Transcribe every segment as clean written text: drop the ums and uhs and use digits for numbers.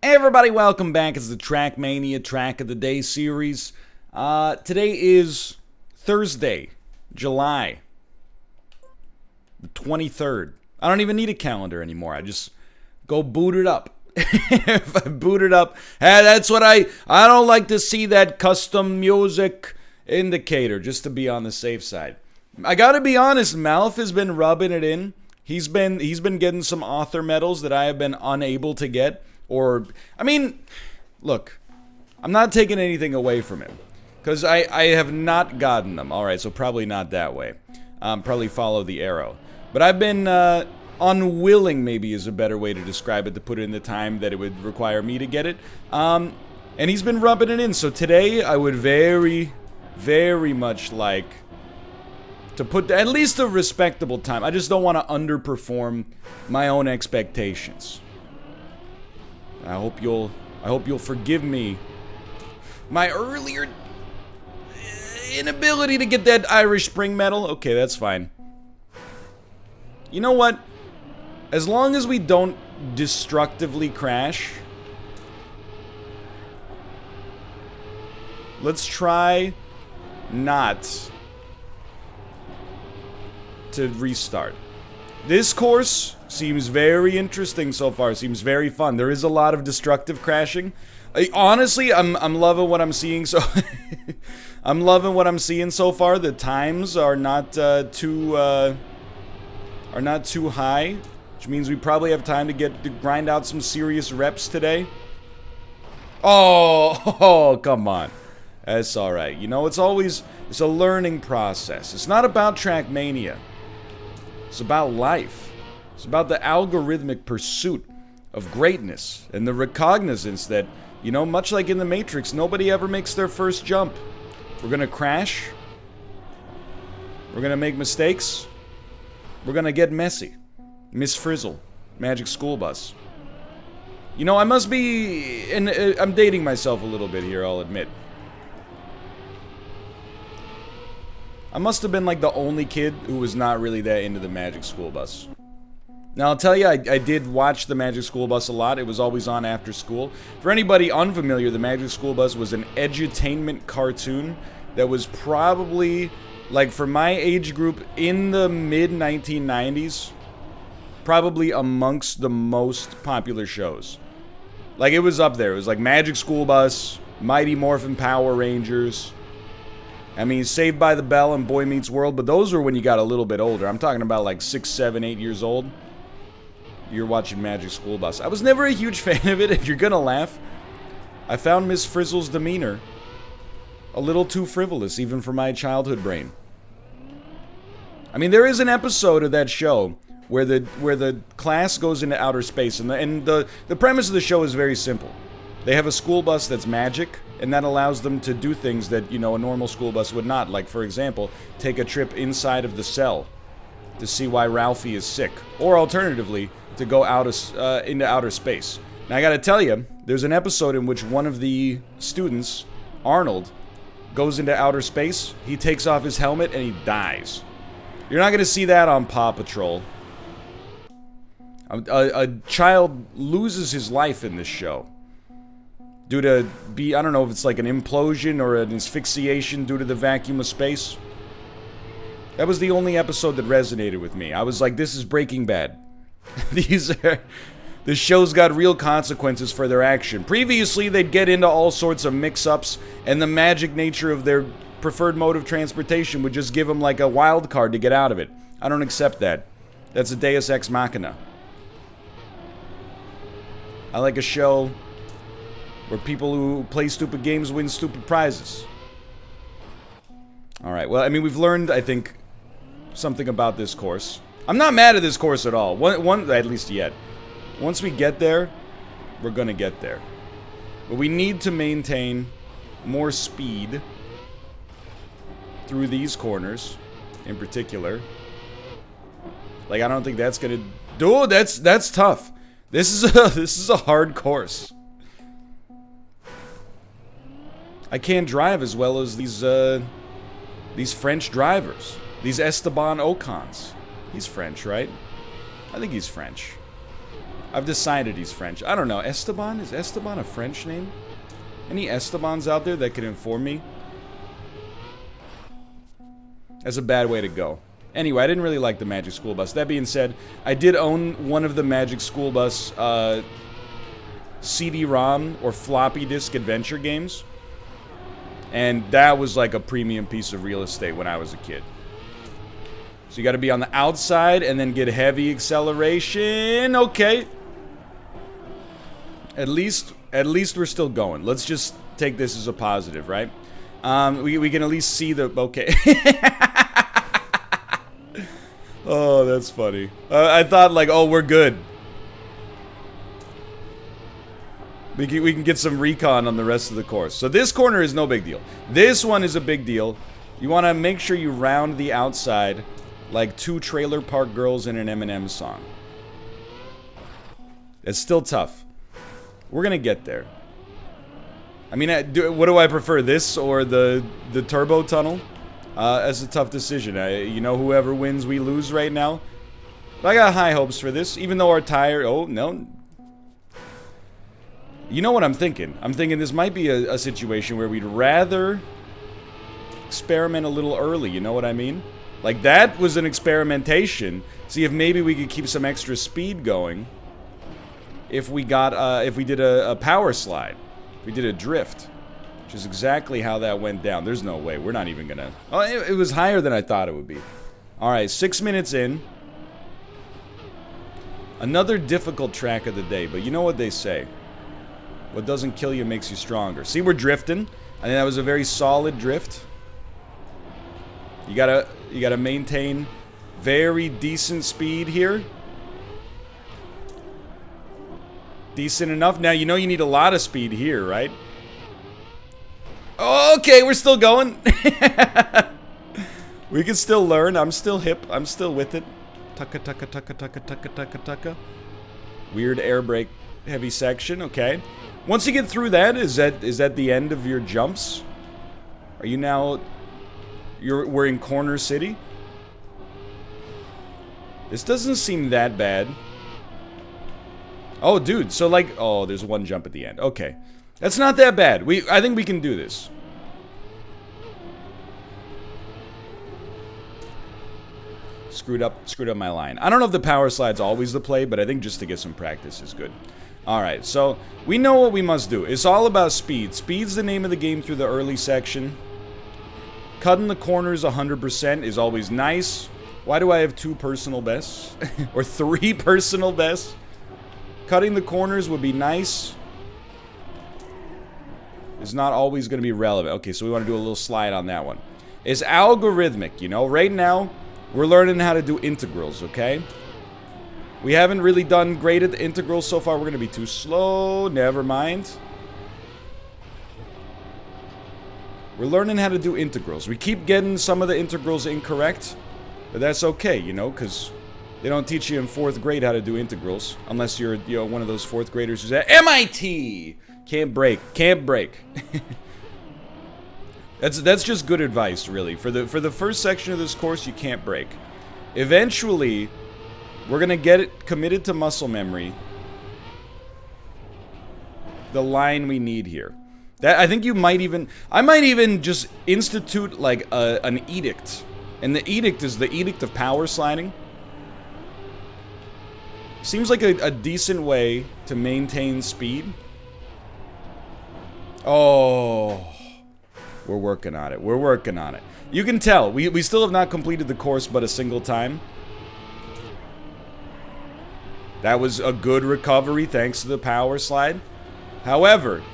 Hey everybody, welcome back. It's the Trackmania Track of the Day series. Today is Thursday, July the 23rd. I don't even need a calendar anymore. I just go boot it up. If I boot it up, hey, that's what I don't like to see that custom music indicator, just to be on the safe side. I gotta be honest, Malf has been rubbing it in. He's been getting some author medals that I have been unable to get. Look, I'm not taking anything away from him, because I have not gotten them. Alright, so probably not that way. Probably follow the arrow. But I've been unwilling, maybe is a better way to describe it, to put in the time that it would require me to get it. And he's been rubbing it in, so today I would very, very much like to put at least a respectable time. I just don't want to underperform my own expectations. I hope you'll forgive me my earlier inability to get that Irish Spring medal. Okay, that's fine. You know what? As long as we don't destructively crash, let's try not to restart. This course seems very interesting so far. Seems very fun. There is a lot of destructive crashing. Honestly, I'm loving what I'm seeing. So I'm loving what I'm seeing so far. The times are not too high, which means we probably have time to grind out some serious reps today. Oh, come on. That's all right. You know, it's a learning process. It's not about Trackmania. It's about life. It's about the algorithmic pursuit of greatness and the recognizance that, you know, much like in the Matrix, nobody ever makes their first jump. We're gonna crash. We're gonna make mistakes. We're gonna get messy. Miss Frizzle, Magic School Bus. You know, I must be, and I'm dating myself a little bit here, I'll admit. I must have been like the only kid who was not really that into the Magic School Bus. Now, I'll tell you, I did watch the Magic School Bus a lot. It was always on after school. For anybody unfamiliar, the Magic School Bus was an edutainment cartoon that was probably, like, for my age group, in the mid-1990s, probably amongst the most popular shows. Like, it was up there. It was like Magic School Bus, Mighty Morphin Power Rangers. I mean, Saved by the Bell and Boy Meets World, but those were when you got a little bit older. I'm talking about like 6, 7, 8 years old. You're watching Magic School Bus. I was never a huge fan of it, if you're gonna laugh. I found Miss Frizzle's demeanor a little too frivolous, even for my childhood brain. I mean, there is an episode of that show where the class goes into outer space, and the premise of the show is very simple. They have a school bus that's magic, and that allows them to do things that, you know, a normal school bus would not. Like, for example, take a trip inside of the cell to see why Ralphie is sick. Or alternatively, to go out into outer space. Now, I gotta tell you, there's an episode in which one of the students, Arnold, goes into outer space. He takes off his helmet and he dies. You're not gonna see that on Paw Patrol. A child loses his life in this show. Due to I don't know if it's like an implosion or an asphyxiation due to the vacuum of space. That was the only episode that resonated with me. I was like, this is Breaking Bad. The show's got real consequences for their action. Previously, they'd get into all sorts of mix-ups, and the magic nature of their preferred mode of transportation would just give them like a wild card to get out of it. I don't accept that. That's a Deus Ex Machina. I like a show where people who play stupid games win stupid prizes. Alright, well, I mean, we've learned, I think, something about this course. I'm not mad at this course at all. One, at least yet. Once we get there, we're gonna get there. But we need to maintain more speed through these corners, in particular. Like, I don't think that's gonna... Dude, that's tough. This is a hard course. I can't drive as well as these French drivers. These Esteban Ocons. He's French, right? I think he's French. I've decided he's French. I don't know. Esteban? Is Esteban a French name? Any Estebans out there that can inform me? That's a bad way to go. Anyway, I didn't really like the Magic School Bus. That being said, I did own one of the Magic School Bus CD-ROM or floppy disk adventure games. And that was like a premium piece of real estate when I was a kid. So you got to be on the outside and then get heavy acceleration. Okay. At least we're still going. Let's just take this as a positive, right? We can at least see the... Okay. Oh, that's funny. I thought like, oh, we're good. We can get some recon on the rest of the course. So this corner is no big deal. This one is a big deal. You want to make sure you round the outside like two Trailer Park Girls in an Eminem song. It's still tough. We're gonna get there. I mean, what do I prefer, this or the turbo tunnel? That's a tough decision. You know, whoever wins, we lose right now. But I got high hopes for this, even though our tire... Oh, no. You know what I'm thinking? I'm thinking this might be a situation where we'd rather experiment a little early, you know what I mean? Like, that was an experimentation. See if maybe we could keep some extra speed going if we got, if we did a power slide. If we did a drift. Which is exactly how that went down. There's no way. We're not even gonna... Oh, it was higher than I thought it would be. Alright, 6 minutes in. Another difficult track of the day, but you know what they say. What doesn't kill you makes you stronger. See, we're drifting. I think that was a very solid drift. You gotta maintain very decent speed here. Decent enough. Now, you know you need a lot of speed here, right? Okay, we're still going. We can still learn. I'm still hip. I'm still with it. Tucka, tucka, tucka, tucka, tucka, tucka, tucka. Weird air brake heavy section. Okay. Once you get through that, is that the end of your jumps? Are you now... We're in Corner City? This doesn't seem that bad. Oh, dude. So, like... Oh, there's one jump at the end. Okay. That's not that bad. I think we can do this. Screwed up my line. I don't know if the power slide's always the play, but I think just to get some practice is good. Alright, so we know what we must do. It's all about speed. Speed's the name of the game through the early section. Cutting the corners 100% is always nice. Why do I have 2 personal bests? Or 3 personal bests? Cutting the corners would be nice. Is not always going to be relevant. Okay, so we want to do a little slide on that one. It's algorithmic, you know. Right now, we're learning how to do integrals, okay? We haven't really done great at the integrals so far. We're going to be too slow. Never mind. We're learning how to do integrals. We keep getting some of the integrals incorrect, but that's okay, you know, because they don't teach you in 4th grade how to do integrals, unless you're, you know, one of those 4th graders who's at MIT. Can't break. Can't break. That's just good advice, really. For the first section of this course, you can't break. Eventually, we're gonna get it committed to muscle memory. The line we need here. That I think you might even... I might even just institute, like, an edict. And the edict is the edict of power sliding. Seems like a decent way to maintain speed. Oh... We're working on it. We're working on it. You can tell. We still have not completed the course but a single time. That was a good recovery thanks to the power slide. However,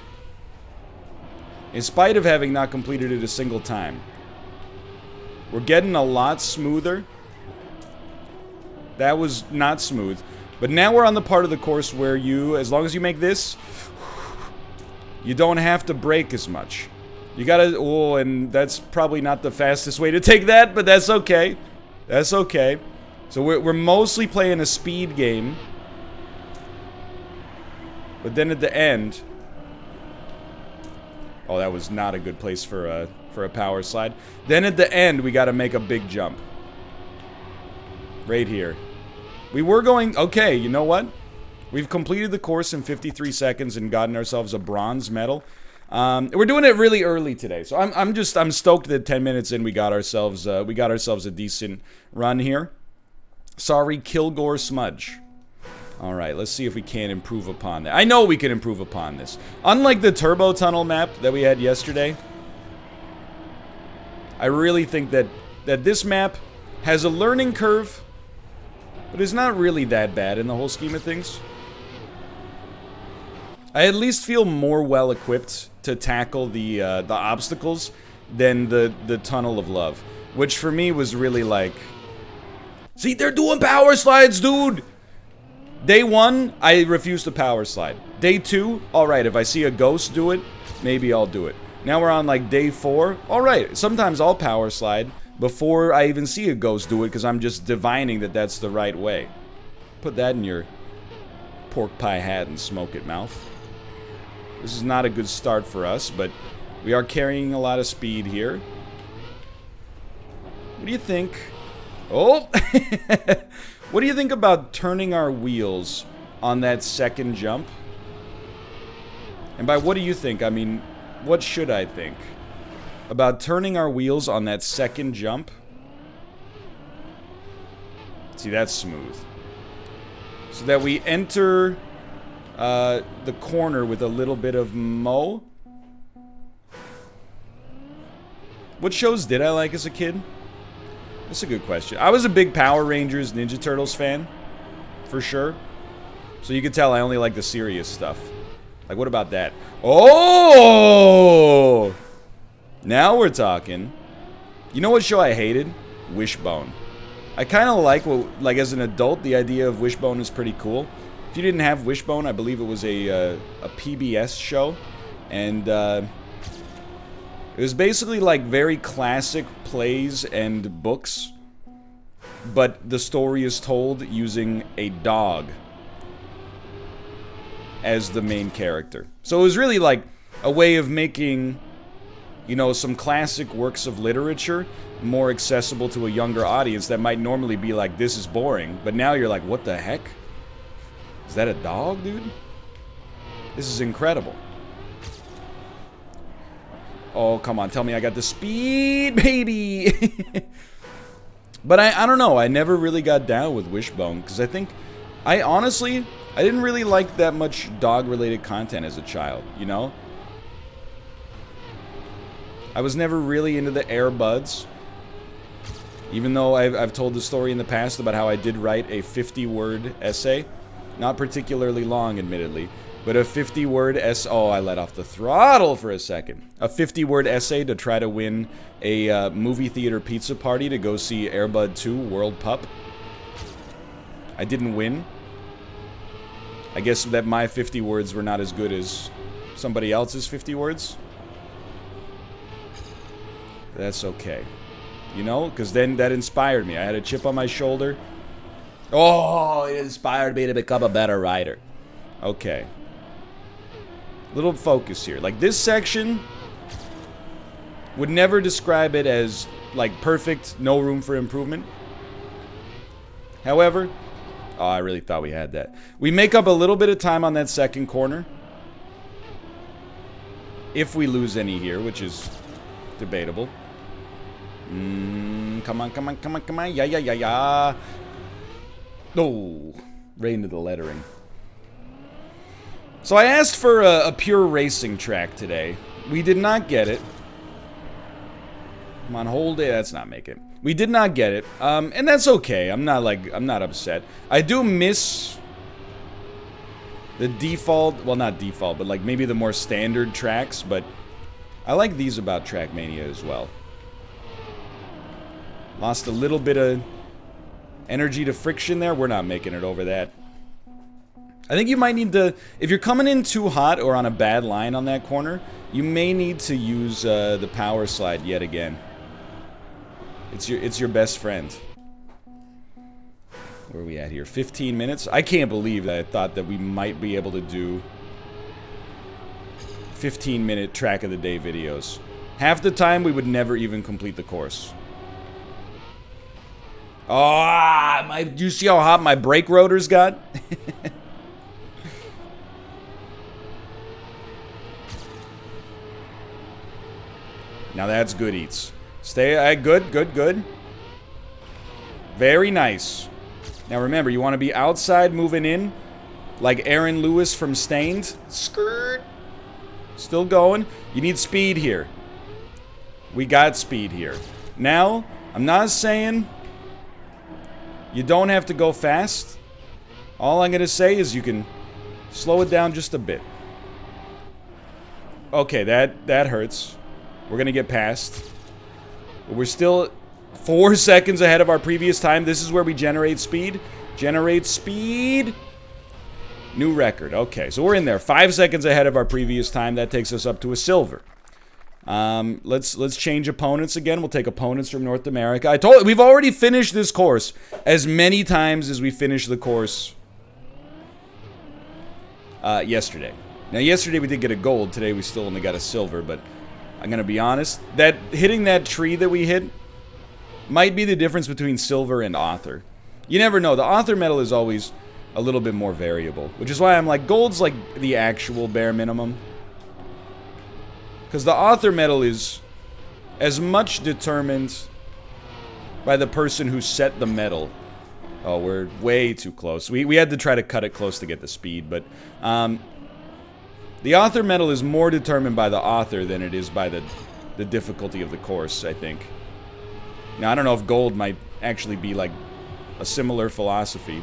in spite of having not completed it a single time, we're getting a lot smoother. That was not smooth. But now we're on the part of the course where you, as long as you make this, you don't have to brake as much. You gotta, oh, and that's probably not the fastest way to take that, but that's okay. That's okay. So we're mostly playing a speed game. But then at the end... Oh, that was not a good place for a power slide. Then at the end, we gotta make a big jump. Right here. We were going, okay, you know what? We've completed the course in 53 seconds and gotten ourselves a bronze medal. We're doing it really early today, so I'm stoked that 10 minutes in we got ourselves a decent run here. Sorry, Kilgore Smudge. All right, let's see if we can improve upon that. I know we can improve upon this. Unlike the Turbo Tunnel map that we had yesterday, I really think that this map has a learning curve, but it's not really that bad in the whole scheme of things. I at least feel more well-equipped to tackle the obstacles than the Tunnel of Love, which for me was really like, see, they're doing power slides, dude! Day 1, I refuse to power slide. Day 2, alright, if I see a ghost do it, maybe I'll do it. Now we're on like day 4, alright, sometimes I'll power slide before I even see a ghost do it because I'm just divining that that's the right way. Put that in your pork pie hat and smoke it, mouth. This is not a good start for us, but we are carrying a lot of speed here. What do you think? Oh! What do you think about turning our wheels on that second jump? And by what do you think, I mean, what should I think? About turning our wheels on that second jump? See, that's smooth. So that we enter the corner with a little bit of mo. What shows did I like as a kid? That's a good question. I was a big Power Rangers, Ninja Turtles fan, for sure. So you could tell I only like the serious stuff. Like, what about that? Oh! Now we're talking. You know what show I hated? Wishbone. I kind of like, like as an adult, the idea of Wishbone is pretty cool. If you didn't have Wishbone, I believe it was a PBS show. And, it was basically like very classic plays and books, but the story is told using a dog as the main character. So it was really like a way of making, you know, some classic works of literature more accessible to a younger audience that might normally be like, this is boring. But now you're like, what the heck? Is that a dog, dude? This is incredible. Oh, come on, tell me I got the speed, baby! But I don't know, I never really got down with Wishbone, because I think, honestly, I didn't really like that much dog-related content as a child, you know? I was never really into the Air Buds, even though I've told the story in the past about how I did write a 50-word essay. Not particularly long, admittedly. But a 50-word essay... Oh, I let off the throttle for a second. A 50-word essay to try to win a movie theater pizza party to go see Air Bud 2 World Pup. I didn't win. I guess that my 50 words were not as good as somebody else's 50 words. That's okay. You know? Because then that inspired me. I had a chip on my shoulder. Oh, it inspired me to become a better writer. Okay. Little focus here. Like, this section would never describe it as, like, perfect, no room for improvement. However, oh, I really thought we had that. We make up a little bit of time on that second corner. If we lose any here, which is debatable. Come on, come on, come on, come on. Yeah, yeah, yeah, yeah. Oh, right into the lettering. So I asked for a pure racing track today. We did not get it. Come on, hold it. That's not make it. We did not get it. And that's okay. I'm not upset. I do miss the default, well, not default, but like maybe the more standard tracks, but I like these about Trackmania as well. Lost a little bit of energy to friction there. We're not making it over that. I think you might need to, if you're coming in too hot or on a bad line on that corner, you may need to use the power slide yet again. It's your best friend. Where are we at here? 15 minutes? I can't believe that I thought that we might be able to do 15-minute track of the day videos. Half the time we would never even complete the course. Oh, do you see how hot my brake rotors got? Now that's good eats. Stay, good, good, good. Very nice. Now remember, you want to be outside moving in, like Aaron Lewis from Stained. Skirt. Still going. You need speed here. We got speed here. Now, I'm not saying you don't have to go fast. All I'm going to say is you can slow it down just a bit. Okay, that hurts. We're going to get past. But we're still 4 seconds ahead of our previous time. This is where we generate speed. Generate speed. New record. Okay, so we're in there. 5 seconds ahead of our previous time. That takes us up to a silver. Let's change opponents again. We'll take opponents from North America. We've already finished this course as many times as we finished the course yesterday. Now, yesterday we did get a gold. Today we still only got a silver, but I'm gonna be honest. That hitting that tree that we hit might be the difference between silver and author. You never know. The author medal is always a little bit more variable, which is why I'm like, gold's like the actual bare minimum. Because the author medal is as much determined by the person who set the medal. Oh, we're way too close. We had to try to cut it close to get the speed, but the author medal is more determined by the author than it is by the difficulty of the course, I think. Now, I don't know if gold might actually be like a similar philosophy.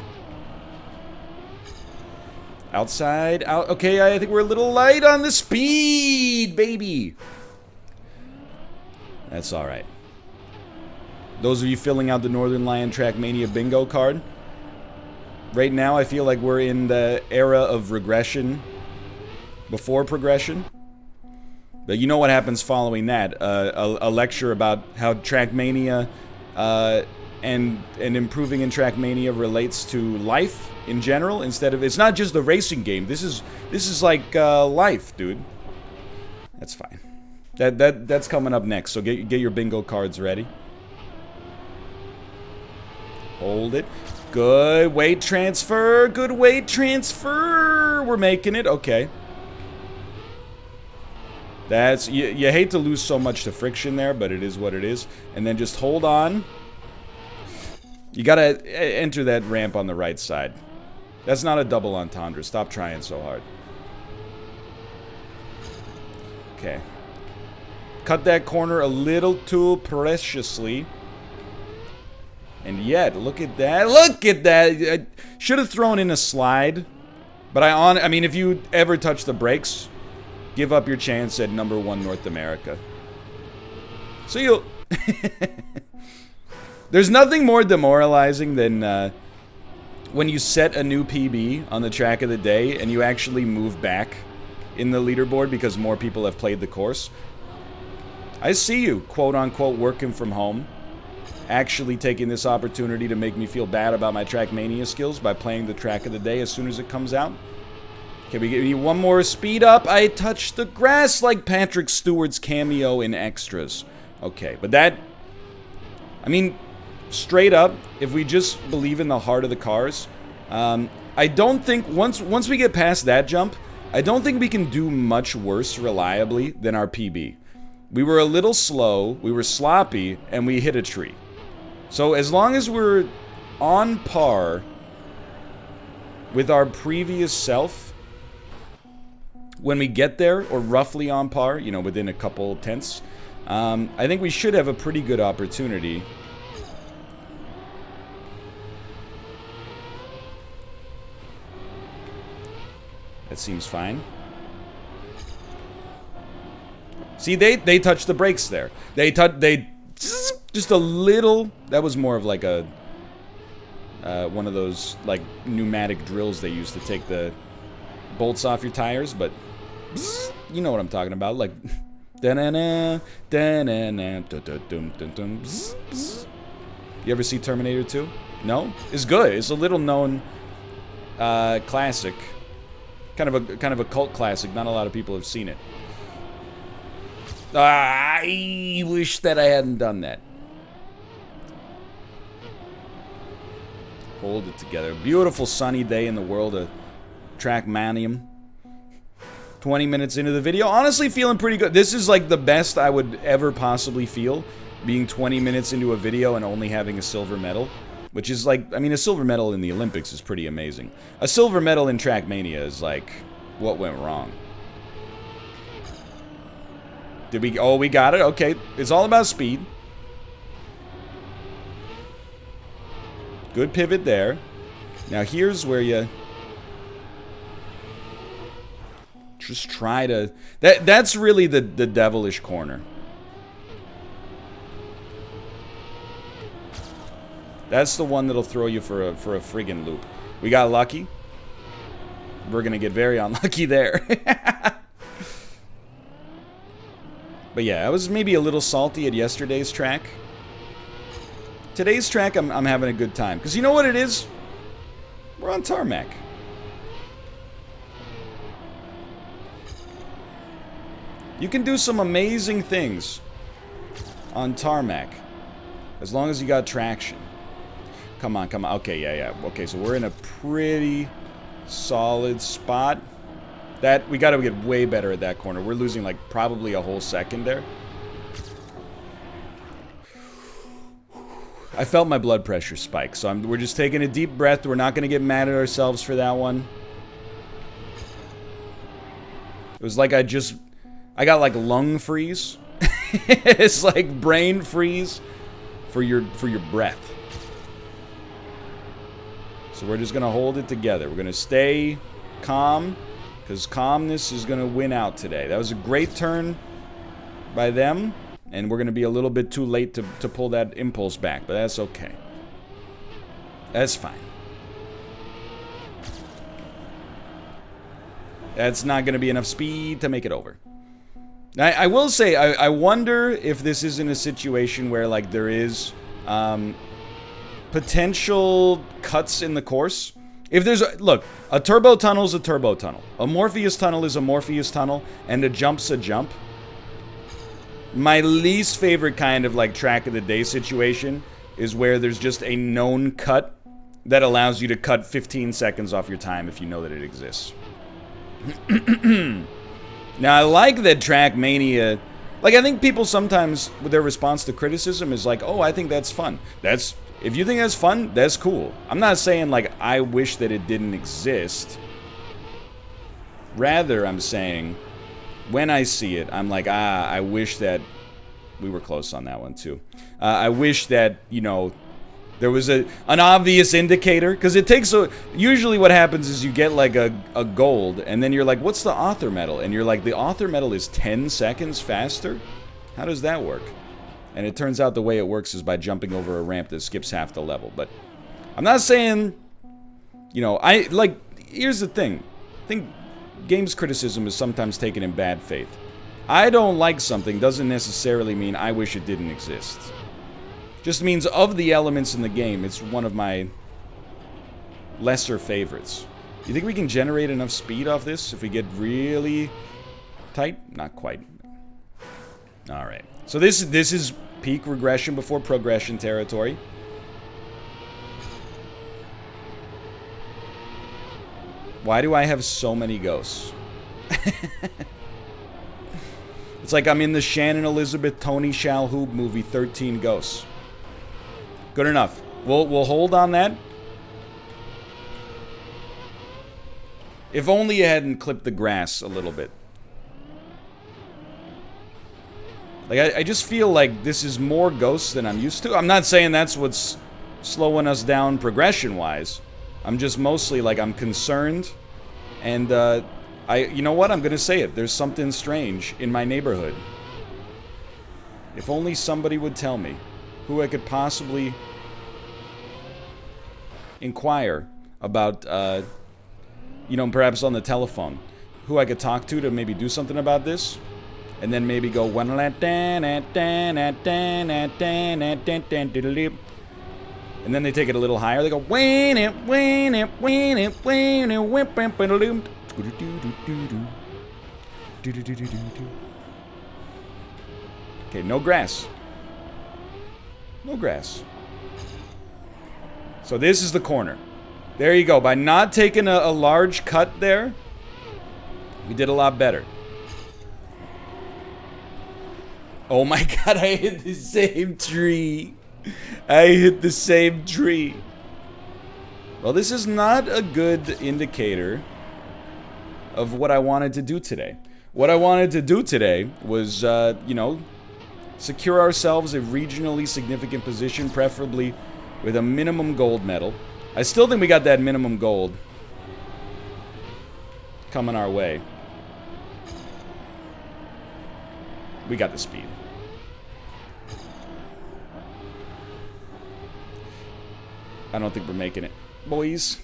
Outside, out. Okay, I think we're a little light on the speed, baby. That's all right. Those of you filling out the Northern Lion Trackmania bingo card, right now I feel like we're in the era of regression before progression. But you know what happens following that? A lecture about how Trackmania and improving in Trackmania relates to life in general, instead of, it's not just the racing game. This is like life, dude. That's fine. That's coming up next. So get your bingo cards ready. Hold it. Good weight transfer. Good weight transfer. We're making it. Okay. That's you hate to lose so much to friction there, but it is what it is. And then just hold on. You gotta enter that ramp on the right side. That's not a double entendre. Stop trying so hard. Okay. Cut that corner a little too preciously. And yet, look at that. Look at that. I should have thrown in a slide. But I mean, if you ever touch the brakes, give up your chance at #1 North America. So you'll... There's nothing more demoralizing than when you set a new PB on the track of the day and you actually move back in the leaderboard because more people have played the course. I see you, quote-unquote, working from home, actually taking this opportunity to make me feel bad about my Trackmania skills by playing the track of the day as soon as it comes out. Can we give you one more speed up? I touched the grass like Patrick Stewart's cameo in Extras. Okay, but that... I mean... Straight up, if we just believe in the heart of the cars, I don't think, once we get past that jump, I don't think we can do much worse reliably than our PB. We were a little slow, we were sloppy, and we hit a tree. So as long as we're on par with our previous self, when we get there, or roughly on par, you know, within a couple tenths, I think we should have a pretty good opportunity. That seems fine. See, they touched the brakes there. They just a little. That was more of like a one of those like pneumatic drills they use to take the bolts off your tires. But you know what I'm talking about, like. You ever see Terminator 2? No? It's good. It's a little known classic. Kind of a cult classic. Not a lot of people have seen it. I wish that I hadn't done that. Hold it together. Beautiful sunny day in the world of Trackmania. 20 minutes into the video. Honestly, feeling pretty good. This is like the best I would ever possibly feel, being 20 minutes into a video and only having a silver medal. Which is like, I mean, a silver medal in the Olympics is pretty amazing. A silver medal in Trackmania is like, what went wrong? Did we, oh, we got it, okay. It's all about speed. Good pivot there. Now here's where you just try to, that's really the devilish corner. That's the one that'll throw you for a friggin' loop. We got lucky. We're gonna get very unlucky there. But yeah, I was maybe a little salty at yesterday's track. Today's track, I'm having a good time. Because you know what it is? We're on tarmac. You can do some amazing things on tarmac. As long as you got traction. Come on, come on. Okay, yeah. Okay, so we're in a pretty solid spot. That, we gotta get way better at that corner. We're losing like probably a whole second there. I felt my blood pressure spike, so we're just taking a deep breath. We're not gonna get mad at ourselves for that one. It was like I got like lung freeze. It's like brain freeze for your breath. So we're just gonna hold it together. We're gonna stay calm, because calmness is gonna win out today. That was a great turn by them, and we're gonna be a little bit too late to pull that impulse back, but that's okay. That's fine. That's not gonna be enough speed to make it over. I will say, I wonder if this isn't a situation where like there is potential cuts in the course. If there's look, a turbo tunnel is a turbo tunnel. A Morpheus tunnel is a Morpheus tunnel, and a jump's a jump. My least favorite kind of like track of the day situation is where there's just a known cut that allows you to cut 15 seconds off your time if you know that it exists. Now, I like that Trackmania, like, I think people sometimes, with their response to criticism is like, oh, I think that's fun. If you think that's fun, that's cool. I'm not saying, like, I wish that it didn't exist. Rather, I'm saying, when I see it, I'm like, I wish that, we were close on that one, too. I wish that, you know, there was an obvious indicator, because it takes usually what happens is you get like a gold, and then you're like, what's the author medal? And you're like, the author medal is 10 seconds faster? How does that work? And it turns out the way it works is by jumping over a ramp that skips half the level. But I'm not saying, you know, here's the thing. I think games criticism is sometimes taken in bad faith. I don't like something doesn't necessarily mean I wish it didn't exist. Just means of the elements in the game, it's one of my lesser favorites. You think we can generate enough speed off this if we get really tight? Not quite. Alright. So this is peak regression before progression territory. Why do I have so many ghosts? It's like I'm in the Shannon Elizabeth Tony Shalhoub movie 13 Ghosts. Good enough. We'll hold on that. If only you hadn't clipped the grass a little bit. Like, I just feel like this is more ghosts than I'm used to. I'm not saying that's what's slowing us down progression-wise. I'm just mostly, like, I'm concerned. And, you know what? I'm gonna say it. There's something strange in my neighborhood. If only somebody would tell me who I could possibly inquire about, you know, perhaps on the telephone, who I could talk to maybe do something about this, and then maybe go and then they take it a little higher. They go okay, no grass. No grass. So this is the corner. There you go. By not taking a large cut there, We did a lot better. Oh my god, I hit the same tree. I hit the same tree. Well, this is not a good indicator of what I wanted to do today. What I wanted to do today was, you know, secure ourselves a regionally significant position, preferably with a minimum gold medal. I still think we got that minimum gold coming our way. We got the speed. I don't think we're making it, boys.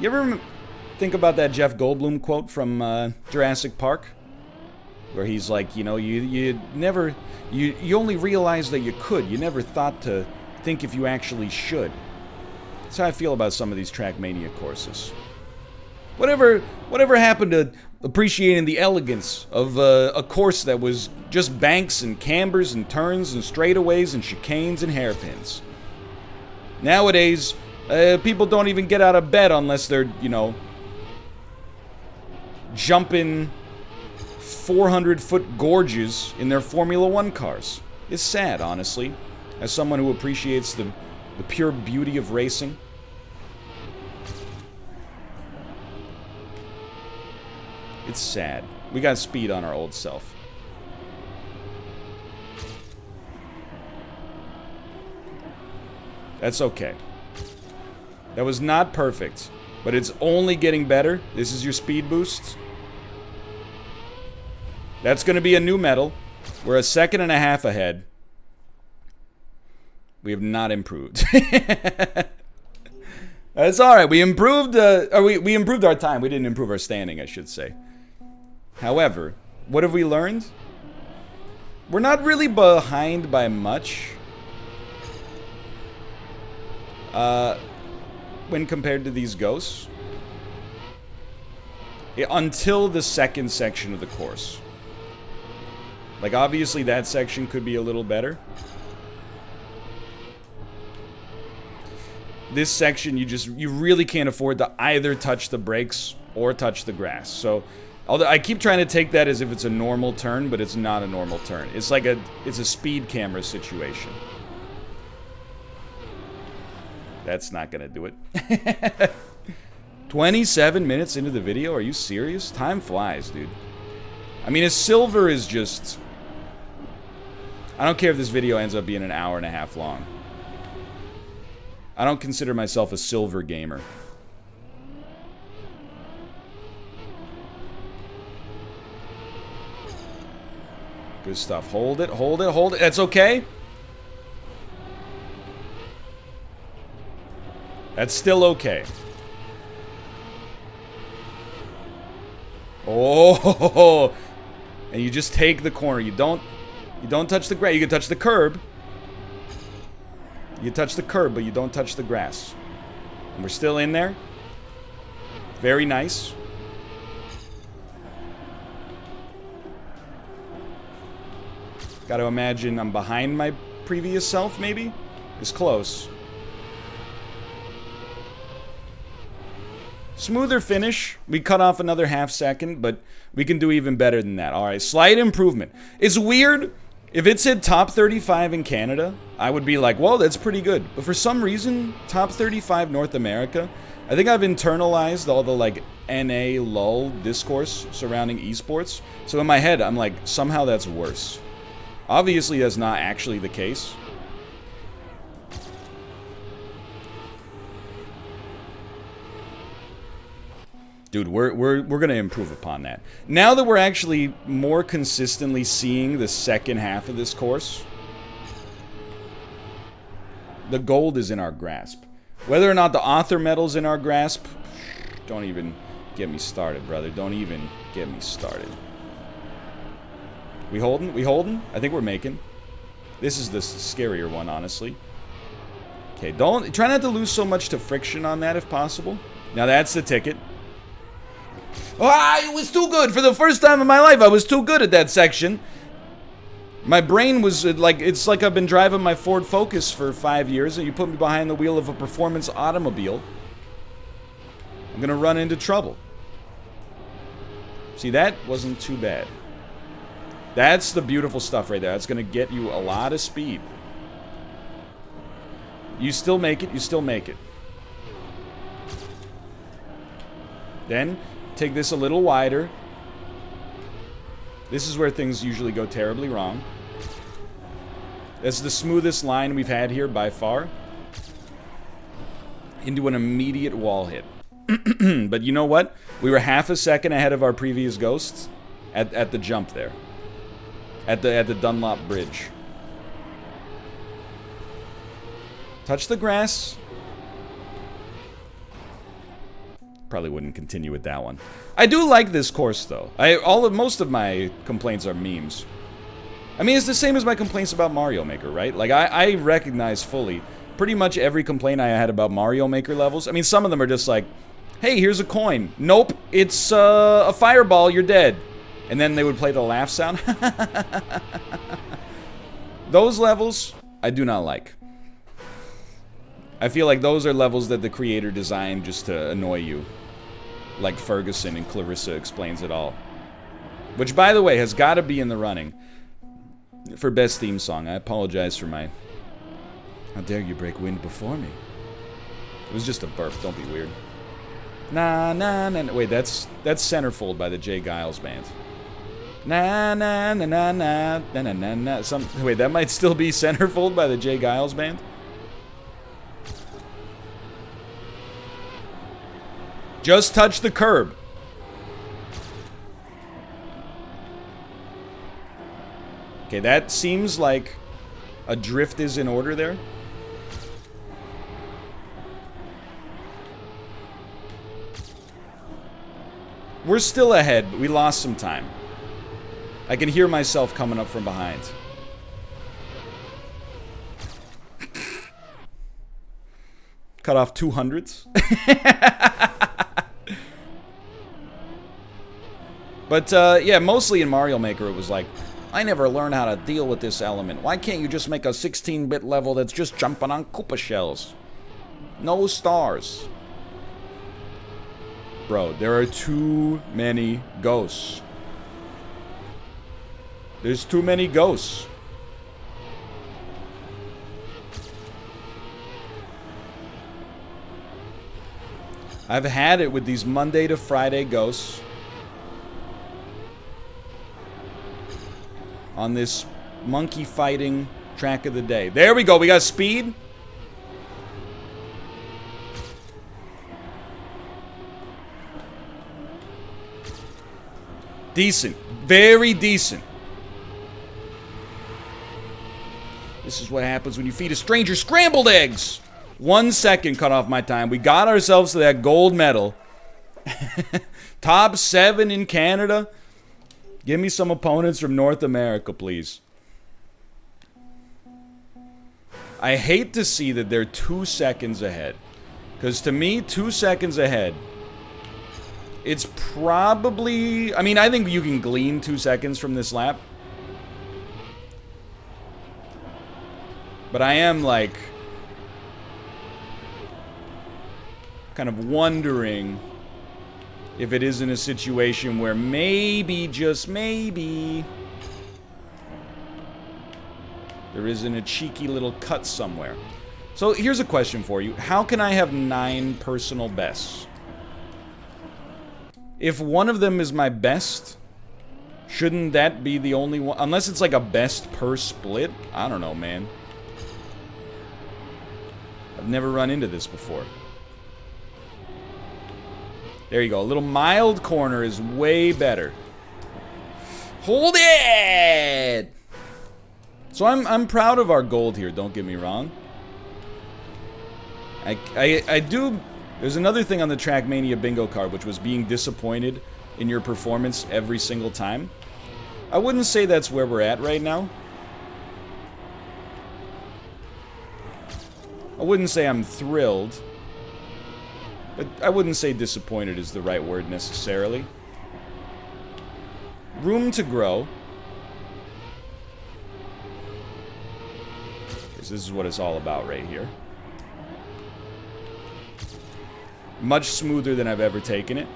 You ever think about that Jeff Goldblum quote from Jurassic Park? Where he's like, you know, you only realized that you could. You never thought to think if you actually should. That's how I feel about some of these Trackmania courses. Whatever happened to appreciating the elegance of a course that was just banks and cambers and turns and straightaways and chicanes and hairpins? Nowadays, people don't even get out of bed unless they're, you know, jumping 400-foot gorges in their Formula One cars. It's sad, honestly, as someone who appreciates the pure beauty of racing. It's sad. We got speed on our old self. That's okay. That was not perfect, but it's only getting better. This is your speed boost. That's going to be a new medal. We're a second and a half ahead. We have not improved. That's all right. We improved. We improved our time. We didn't improve our standing, I should say. However, what have we learned? We're not really behind by much. When compared to these ghosts. Until the second section of the course. Like, obviously that section could be a little better. This section, you really can't afford to either touch the brakes or touch the grass. So, although I keep trying to take that as if it's a normal turn, but it's not a normal turn. It's like it's a speed camera situation. That's not gonna do it. 27 minutes into the video? Are you serious? Time flies, dude. I mean, a silver is just... I don't care if this video ends up being an hour and a half long. I don't consider myself a silver gamer. Good stuff. Hold it, hold it, hold it. That's okay. That's still okay. Oh, and you just take the corner. You don't touch the grass. You can touch the curb. You touch the curb, but you don't touch the grass. And we're still in there. Very nice. Got to imagine I'm behind my previous self, maybe? It's close. Smoother finish. We cut off another half second, but we can do even better than that. Alright, slight improvement. It's weird. If it said top 35 in Canada, I would be like, whoa, that's pretty good. But for some reason, top 35 North America, I think I've internalized all the, like, NA lull discourse surrounding esports. So in my head, I'm like, somehow that's worse. Obviously, that's not actually the case. Dude, we're gonna improve upon that. Now that we're actually more consistently seeing the second half of this course, the gold is in our grasp. Whether or not the author medal's in our grasp, don't even get me started, brother. Don't even get me started. We holding? We holding? I think we're making. This is the scarier one, honestly. Okay, try not to lose so much to friction on that if possible. Now that's the ticket. Ah, it was too good. For the first time in my life, I was too good at that section. My brain was like, it's like I've been driving my Ford Focus for 5 years and you put me behind the wheel of a performance automobile. I'm gonna run into trouble. See, that wasn't too bad. That's the beautiful stuff right there. That's gonna get you a lot of speed. You still make it, you still make it. Then, take this a little wider. This is where things usually go terribly wrong. That's the smoothest line we've had here by far. Into an immediate wall hit. But you know what? We were half a second ahead of our previous ghosts at the jump there. At the Dunlop Bridge. Touch the grass. Probably wouldn't continue with that one. I do like this course though. Most of my complaints are memes. I mean, it's the same as my complaints about Mario Maker, right? Like, I recognize fully pretty much every complaint I had about Mario Maker levels. I mean, some of them are just like, hey, here's a coin. Nope, it's a fireball, you're dead. And then they would play the laugh sound. Those levels, I do not like. I feel like those are levels that the creator designed just to annoy you. Like Ferguson and Clarissa Explains It All. Which, by the way, has got to be in the running for best theme song. I apologize for my... How dare you break wind before me? It was just a burp, don't be weird. Na na na. Wait, that's Centerfold by the Jay Giles Band. Na na na na na na na na na. Wait, that might still be Centerfold by the Jay Giles Band? Just touch the curb. Okay, that seems like a drift is in order there. We're still ahead, but we lost some time. I can hear myself coming up from behind. Cut off 200s. But, yeah, mostly in Mario Maker it was like, I never learned how to deal with this element. Why can't you just make a 16-bit level that's just jumping on Koopa shells? No stars. Bro, there are too many ghosts. There's too many ghosts. I've had it with these Monday to Friday ghosts. On this monkey fighting track of the day. There we go. We got speed. Decent. Very decent. This is what happens when you feed a stranger scrambled eggs. 1 second cut off my time. We got ourselves to that gold medal. Top 7 in Canada. Give me some opponents from North America, please. I hate to see that they're 2 seconds ahead. Because to me, 2 seconds ahead, it's probably... I mean, I think you can glean 2 seconds from this lap. But I am, like... kind of wondering... if it isn't a situation where maybe, just maybe, there isn't a cheeky little cut somewhere. So here's a question for you. How can I have 9 personal bests? If one of them is my best, shouldn't that be the only one? Unless it's like a best per split? I don't know, man. I've never run into this before. There you go. A little mild corner is way better. Hold it! So I'm proud of our gold here, don't get me wrong. I do... There's another thing on the Trackmania bingo card, which was being disappointed in your performance every single time. I wouldn't say that's where we're at right now. I wouldn't say I'm thrilled. But I wouldn't say disappointed is the right word necessarily. Room to grow. corners. This is what it's all about right here. Much smoother than I've ever taken it.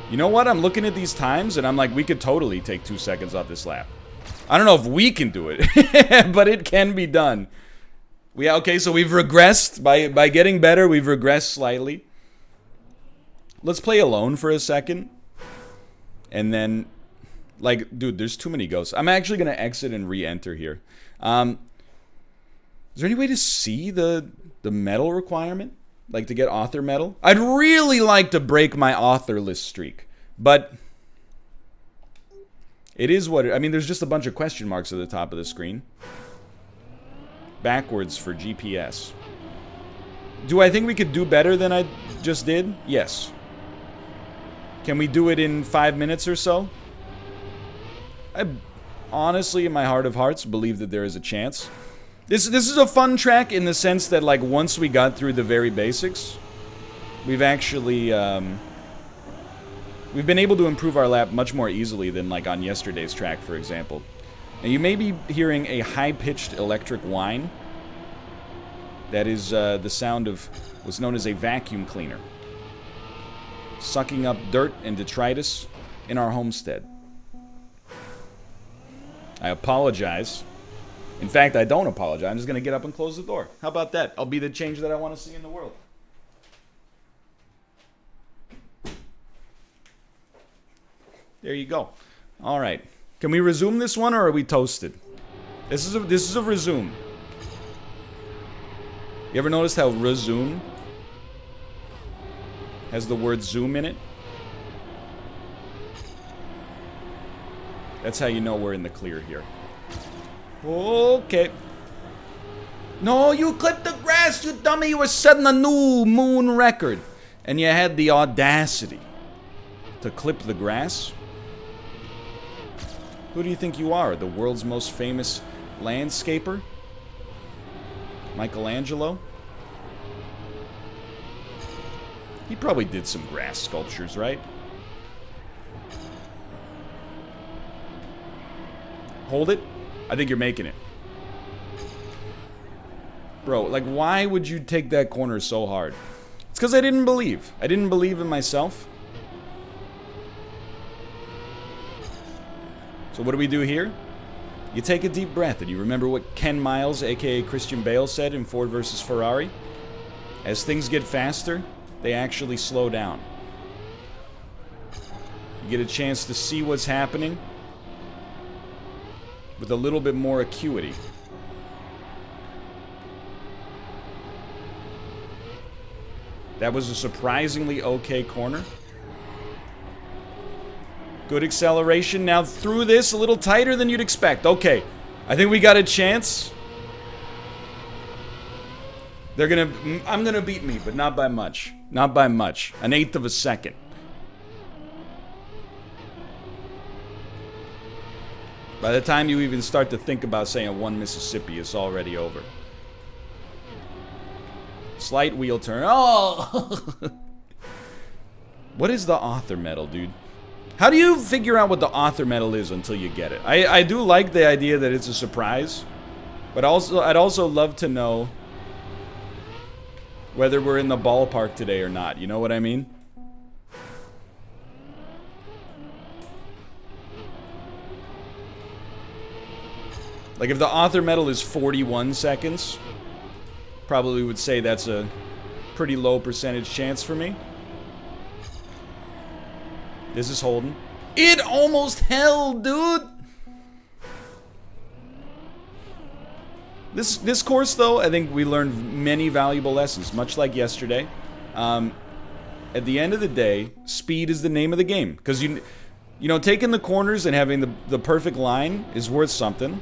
You know what? I'm looking at these times, and I'm like, we could totally take 2 seconds off this lap. I don't know if we can do it, but it can be done. Okay, so we've regressed. By getting better, we've regressed slightly. Let's play alone for a second. And then, like, dude, there's too many ghosts. I'm actually going to exit and re-enter here. Is there any way to see the medal requirement? Like, to get author medal? I'd really like to break my authorless streak. But it is what I mean, there's just a bunch of question marks at the top of the screen. Backwards for GPS. Do I think we could do better than I just did? Yes. Can we do it in 5 minutes or so? I honestly, in my heart of hearts, believe that there is a chance. This is a fun track in the sense that, like, once we got through the very basics, we've actually, we've been able to improve our lap much more easily than, like, on yesterday's track, for example. Now, you may be hearing a high-pitched electric whine. That is the sound of what's known as a vacuum cleaner, sucking up dirt and detritus in our homestead. I apologize. In fact, I don't apologize. I'm just going to get up and close the door. How about that? I'll be the change that I want to see in the world. There you go. All right. Can we resume this one, or are we toasted? This is a resume. You ever noticed how resume has the word zoom in it? That's how you know we're in the clear here. Okay. No, you clipped the grass, you dummy. You were setting a new moon record. And you had the audacity to clip the grass? Who do you think you are? The world's most famous landscaper? Michelangelo? He probably did some grass sculptures, right? Hold it. I think you're making it. Bro, like, why would you take that corner so hard? It's because I didn't believe. I didn't believe in myself. So what do we do here? You take a deep breath and you remember what Ken Miles, aka Christian Bale, said in Ford versus Ferrari. As things get faster, they actually slow down. You get a chance to see what's happening with a little bit more acuity. That was a surprisingly okay corner. Good acceleration. Now through this, a little tighter than you'd expect. Okay, I think we got a chance. I'm gonna beat me, but not by much. Not by much. 1/8 of a second. By the time you even start to think about saying 1 Mississippi, it's already over. Slight wheel turn. Oh! What is the author medal, dude? How do you figure out what the author medal is until you get it? I do like the idea that it's a surprise, but I'd also love to know whether we're in the ballpark today or not. You know what I mean? Like, if the author medal is 41 seconds, probably would say that's a pretty low percentage chance for me. This is holding. It almost held, dude! This course, though, I think we learned many valuable lessons, much like yesterday. At the end of the day, speed is the name of the game. Because, you know, taking the corners and having the perfect line is worth something.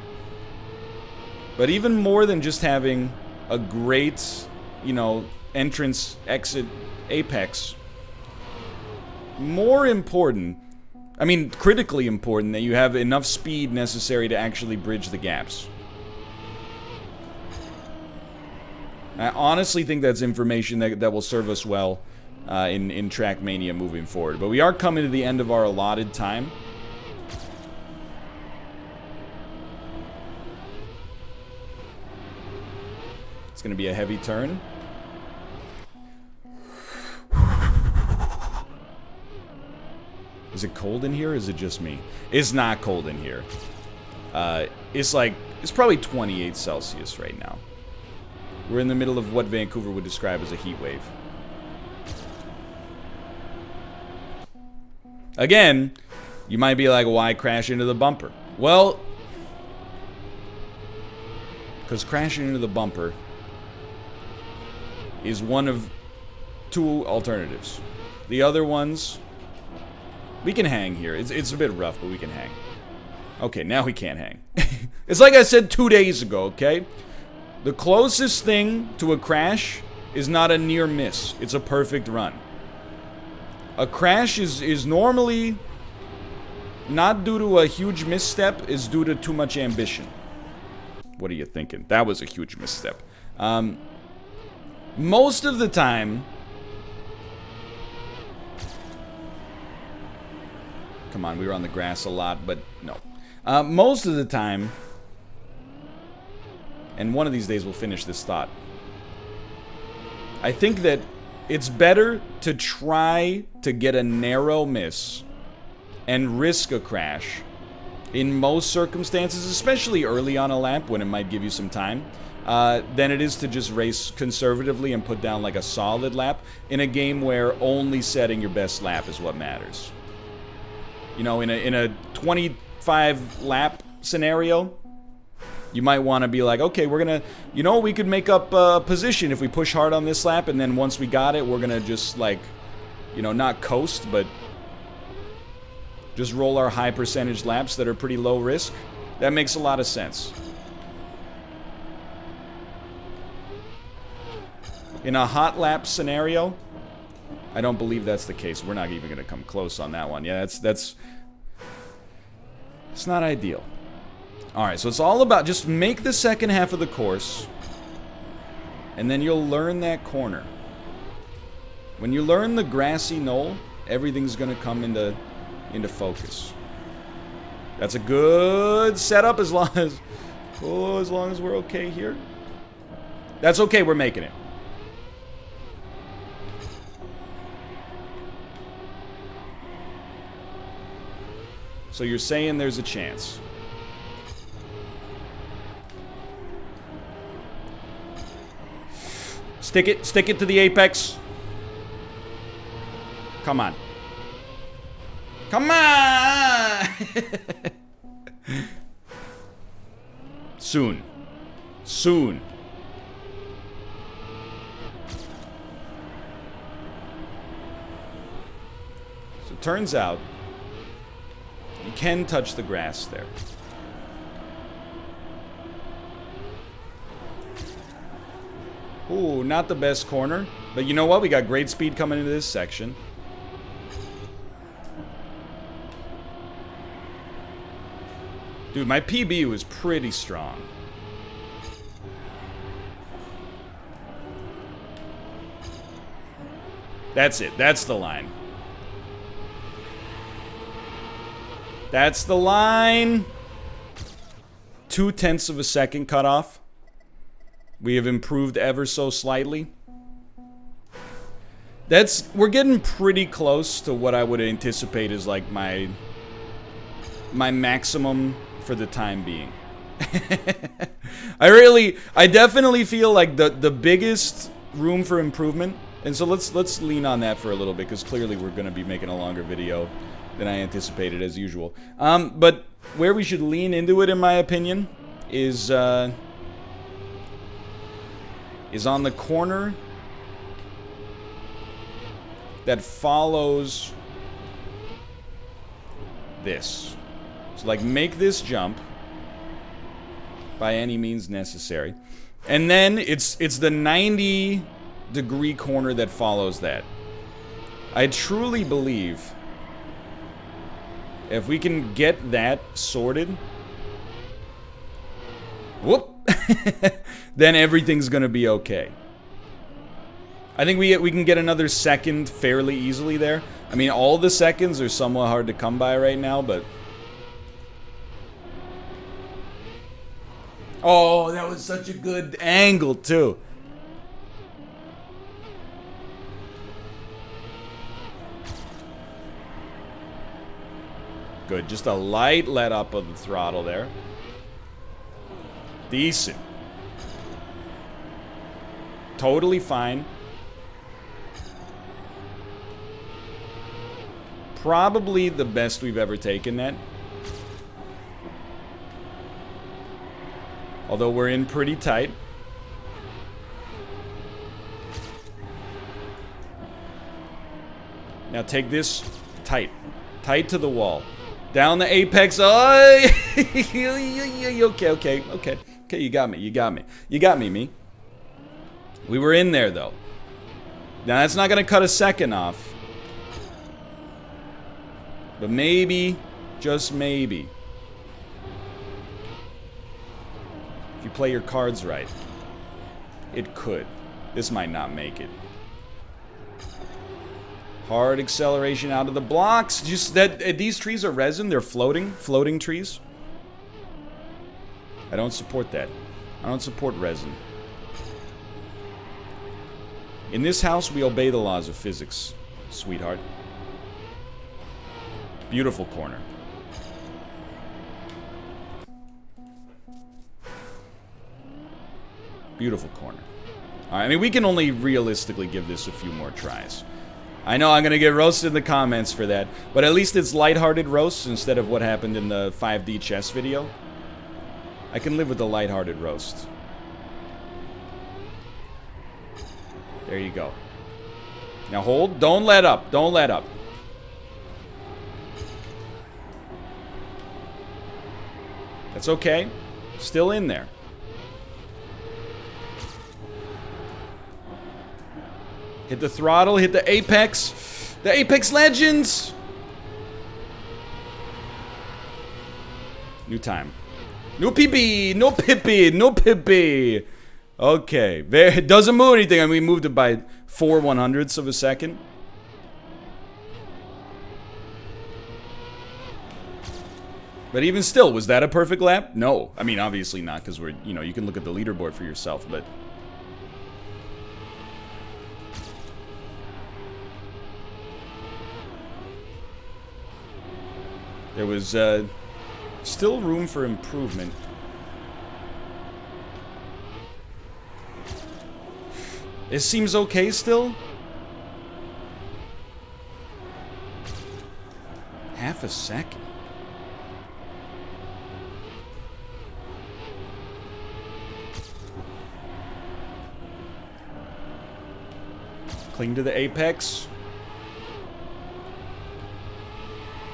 But even more than just having a great, you know, entrance, exit, apex, more important, I mean, critically important, that you have enough speed necessary to actually bridge the gaps. I honestly think that's information that will serve us well in Trackmania moving forward. But we are coming to the end of our allotted time. It's going to be a heavy turn. Is it cold in here or is it just me? It's not cold in here. It's probably 28 Celsius right now. We're in the middle of what Vancouver would describe as a heat wave. Again, you might be like, why crash into the bumper? Well, because crashing into the bumper is one of two alternatives. The other ones, we can hang here. It's a bit rough, but we can hang. Okay, now we can't hang. It's like I said 2 days ago, okay? The closest thing to a crash is not a near miss. It's a perfect run. A crash is normally not due to a huge misstep, it's due to too much ambition. What are you thinking? That was a huge misstep. Most of the time... Come on, we were on the grass a lot, but no. Most of the time... And one of these days we'll finish this thought. I think that it's better to try to get a narrow miss and risk a crash in most circumstances, especially early on a lap when it might give you some time, than it is to just race conservatively and put down like a solid lap in a game where only setting your best lap is what matters. You know, in a 25 lap scenario, you might want to be like, okay, we're gonna, you know, we could make up a position if we push hard on this lap, and then once we got it, we're gonna just like, you know, not coast, but just roll our high percentage laps that are pretty low risk. That makes a lot of sense. In a hot lap scenario, I don't believe that's the case. We're not even gonna come close on that one. Yeah, it's not ideal. Alright, so it's all about just make the second half of the course, and then you'll learn that corner. When you learn the grassy knoll, everything's gonna come into focus. That's a good setup as long as we're okay here. That's okay, we're making it. So you're saying there's a chance. Stick it to the apex. Come on. Come on! Soon. Soon. So it turns out you can touch the grass there. Ooh, not the best corner. But you know what? We got great speed coming into this section. Dude, my PB was pretty strong. That's it. That's the line. That's the line. 0.2 of a second cutoff. We have improved ever so slightly. We're getting pretty close to what I would anticipate is like my maximum for the time being. I definitely feel like the biggest room for improvement, and so let's lean on that for a little bit, because clearly we're going to be making a longer video than I anticipated as usual. But where we should lean into it, in my opinion, is on the corner that follows this. So like make this jump by any means necessary. And then it's the 90-degree corner that follows that. I truly believe if we can get that sorted, whoop, then everything's gonna be okay. I think we can get another second fairly easily there. I mean, all the seconds are somewhat hard to come by right now, but... Oh, that was such a good angle, too. Good. Just a light let up of the throttle there. Decent. Totally fine. Probably the best we've ever taken that. Although we're in pretty tight. Now take this tight. Tight to the wall. Down the apex. Oh, okay. Okay, you got me. You got me. We were in there, though. Now, that's not going to cut a second off. But maybe, just maybe, if you play your cards right, it could. This might not make it. Hard acceleration out of the blocks. Just that these trees are resin. They're floating trees. I don't support that. I don't support resin. In this house, we obey the laws of physics, sweetheart. Beautiful corner. Beautiful corner. All right, I mean, we can only realistically give this a few more tries. I know I'm going to get roasted in the comments for that, but at least it's lighthearted roasts instead of what happened in the 5D chess video. I can live with the lighthearted roast. There you go. Now hold. Don't let up. Don't let up. That's okay. Still in there. Hit the throttle. Hit the apex. The apex legends. New time. No PB. No Pippi. No Pippi. Okay. It doesn't move anything. I mean, we moved it by 4/100ths of a second. But even still, was that a perfect lap? No. I mean, obviously not, because we're, you know, you can look at the leaderboard for yourself, but... there was, still room for improvement. It seems okay still? Half a second. Cling to the apex.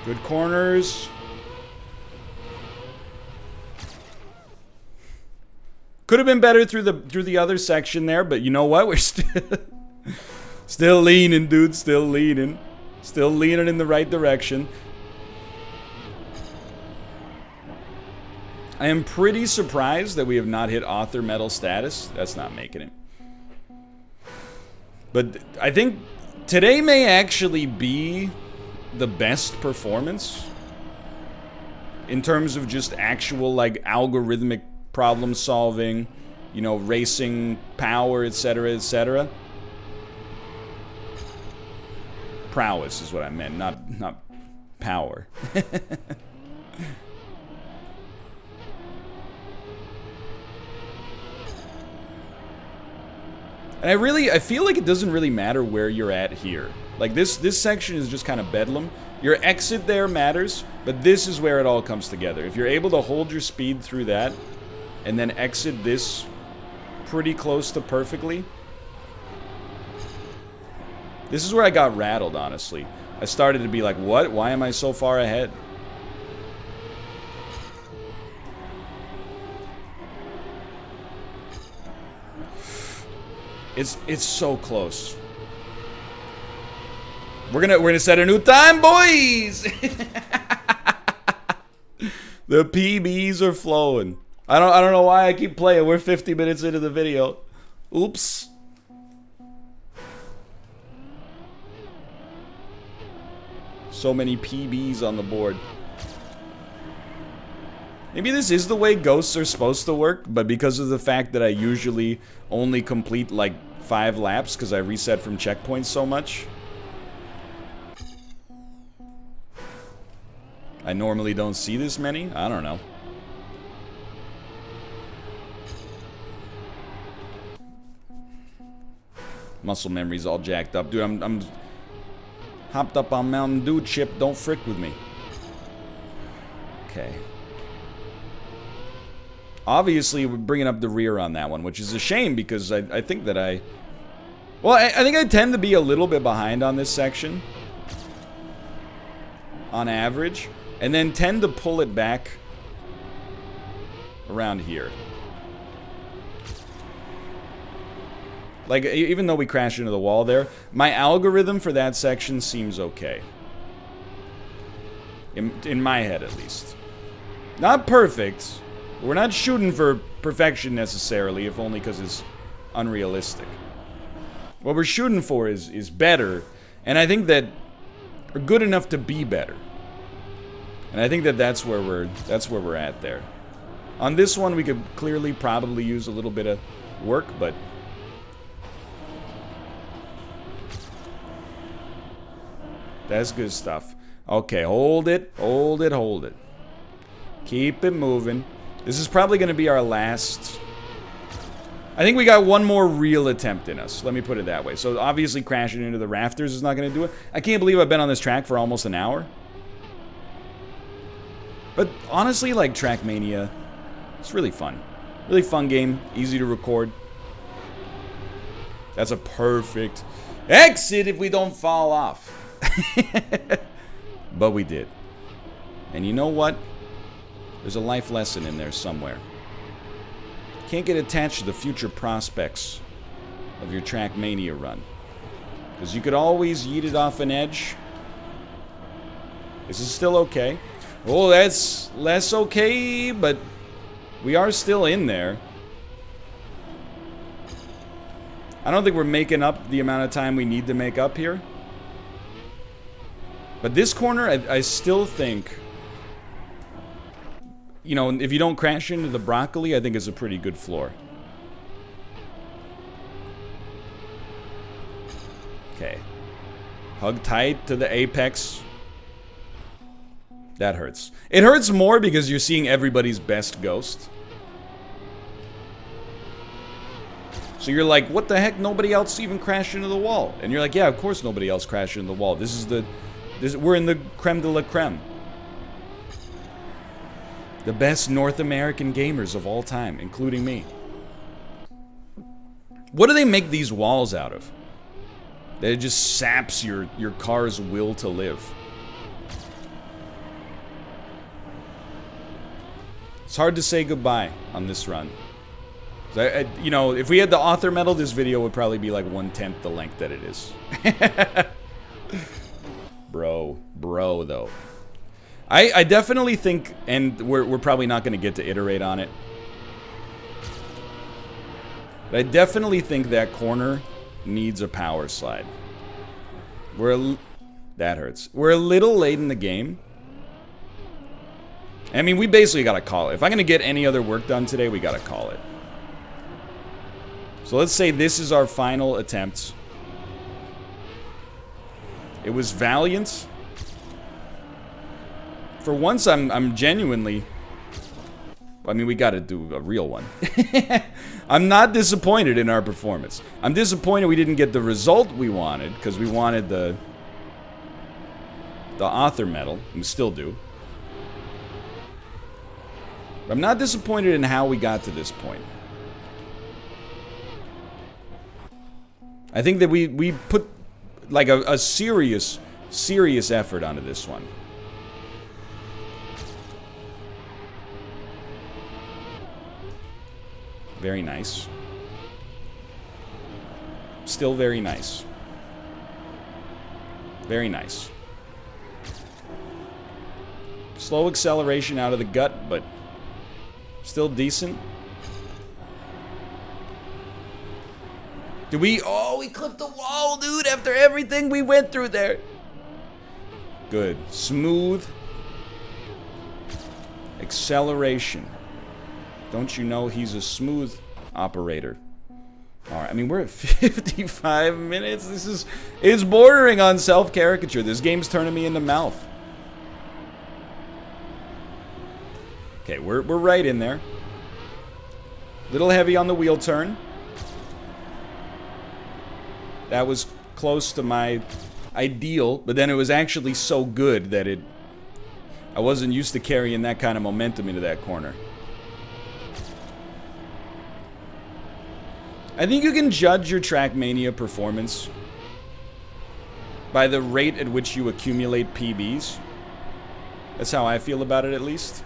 Good corners. Could have been better through the other section there, but you know what? We're still leaning, dude. Still leaning. Still leaning in the right direction. I am pretty surprised that we have not hit author medal status. That's not making it. But I think today may actually be the best performance in terms of just actual, like, algorithmic problem solving, you know, racing power, etc., etc. Prowess is what I meant, not power. And I feel like it doesn't really matter where you're at here. Like, this section is just kind of bedlam. Your exit there matters, but this is where it all comes together. If you're able to hold your speed through that, and then exit this pretty close to perfectly. This is where I got rattled, honestly. I started to be like, what? Why am I so far ahead? It's so close. We're gonna set a new time, boys. The PBs are flowing. I don't know why I keep playing. We're 50 minutes into the video. Oops. So many PBs on the board. Maybe this is the way ghosts are supposed to work, but because of the fact that I usually only complete like 5 laps because I reset from checkpoints so much. I normally don't see this many. I don't know. Muscle memory's all jacked up. Dude, I'm hopped up on Mountain Dew. Chip, don't frick with me. Okay. Obviously, we're bringing up the rear on that one, which is a shame because I think that well, I think I tend to be a little bit behind on this section. On average. And then tend to pull it back around here. Like, even though we crashed into the wall there, my algorithm for that section seems okay. In my head, at least. Not perfect. We're not shooting for perfection necessarily, if only because it's unrealistic. What we're shooting for is better, and I think that we're good enough to be better. And I think that that's where we're at there. On this one, we could clearly probably use a little bit of work, but that's good stuff. Okay, hold it, hold it, hold it. Keep it moving. This is probably going to be our last. I think we got one more real attempt in us. Let me put it that way. So obviously crashing into the rafters is not going to do it. I can't believe I've been on this track for almost an hour. But honestly, like Trackmania, it's really fun. Really fun game. Easy to record. That's a perfect exit if we don't fall off. But we did. And you know what? There's a life lesson in there somewhere. Can't get attached to the future prospects of your Trackmania run. Because you could always yeet it off an edge. This is still okay. Oh, that's less okay, but we are still in there. I don't think we're making up the amount of time we need to make up here. But this corner, I still think, you know, if you don't crash into the broccoli, I think it's a pretty good floor. Okay. Hug tight to the apex. That hurts. It hurts more because you're seeing everybody's best ghost. So you're like, what the heck? Nobody else even crashed into the wall. And you're like, yeah, of course nobody else crashed into the wall. We're in the creme de la creme. The best North American gamers of all time, including me. What do they make these walls out of? That it just saps your car's will to live. It's hard to say goodbye on this run. You know, if we had the author medal, this video would probably be like 1/10 the length that it is. Bro, though. I definitely think, and we're probably not going to get to iterate on it, but I definitely think that corner needs a power slide. That hurts. We're a little late in the game. I mean, we basically got to call it. If I'm going to get any other work done today, we got to call it. So let's say this is our final attempt. It was valiant. For once, I'm genuinely... I mean, we got to do a real one. I'm not disappointed in our performance. I'm disappointed we didn't get the result we wanted, because we wanted the author medal. We still do. But I'm not disappointed in how we got to this point. I think that we put like a serious effort onto this one. Very nice. Still very nice. Very nice. Slow acceleration out of the gut, but still decent. Did we... Oh, we clipped the wall, dude, after everything we went through there. Good. Smooth. Acceleration. Don't you know he's a smooth operator? Alright, I mean, we're at 55 minutes. It's bordering on self-caricature. This game's turning me into mouth. Okay, we're right in there. Little heavy on the wheel turn. That was close to my ideal, but then it was actually so good that I wasn't used to carrying that kind of momentum into that corner. I think you can judge your Trackmania performance by the rate at which you accumulate PBs. That's how I feel about it, at least.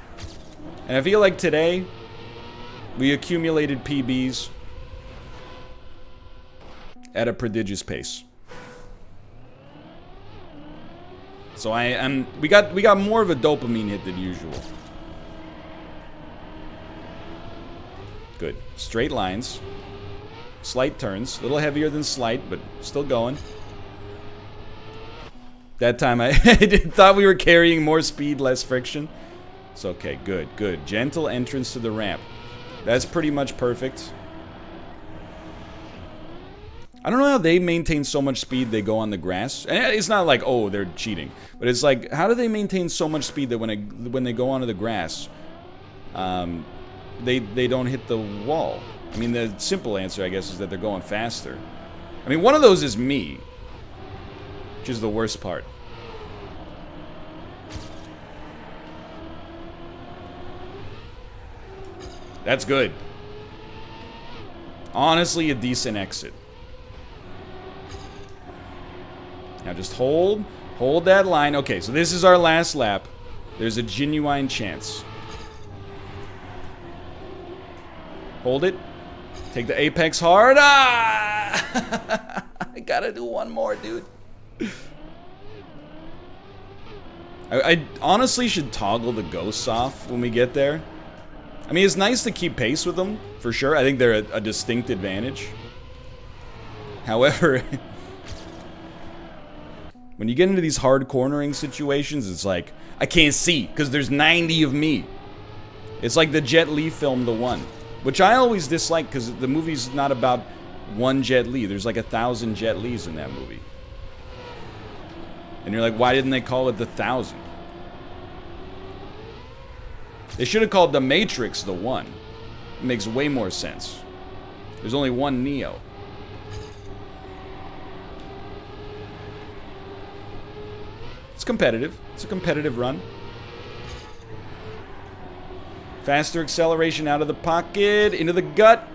And I feel like today, we accumulated PBs at a prodigious pace. So we got more of a dopamine hit than usual. Good. Straight lines. Slight turns. A little heavier than slight, but still going. That time I thought we were carrying more speed, less friction. It's okay. Good, good. Gentle entrance to the ramp. That's pretty much perfect. I don't know how they maintain so much speed they go on the grass. And it's not like, oh, they're cheating. But it's like, how do they maintain so much speed that when they go onto the grass, they don't hit the wall? I mean, the simple answer, I guess, is that they're going faster. I mean, one of those is me, which is the worst part. That's good. Honestly, a decent exit. Now just hold that line. Okay, so this is our last lap. There's a genuine chance. Hold it. Take the apex hard. Ah! I gotta do one more, dude. I honestly should toggle the ghosts off when we get there. I mean, it's nice to keep pace with them, for sure. I think they're a distinct advantage. However, when you get into these hard cornering situations, it's like, I can't see, because there's 90 of me. It's like the Jet Li film, The One, which I always dislike, because the movie's not about one Jet Li. There's like 1,000 Jet Lis in that movie. And you're like, why didn't they call it The 1,000? They should have called The Matrix The One. It makes way more sense. There's only one Neo. It's competitive. It's a competitive run. Faster acceleration out of the pocket, into the gut.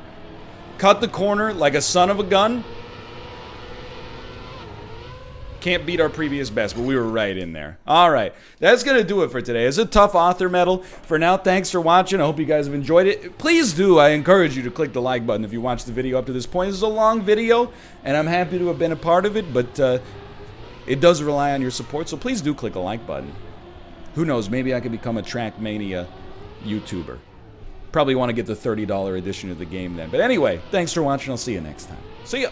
Cut the corner like a son of a gun. Can't beat our previous best, but we were right in there. All right, that's going to do it for today. It's a tough author medal. For now, thanks for watching. I hope you guys have enjoyed it. Please do. I encourage you to click the like button if you watched the video up to this point. This is a long video, and I'm happy to have been a part of it, but it does rely on your support, so please do click the like button. Who knows, maybe I could become a Trackmania YouTuber. Probably want to get the $30 edition of the game then. But anyway, thanks for watching. I'll see you next time. See ya!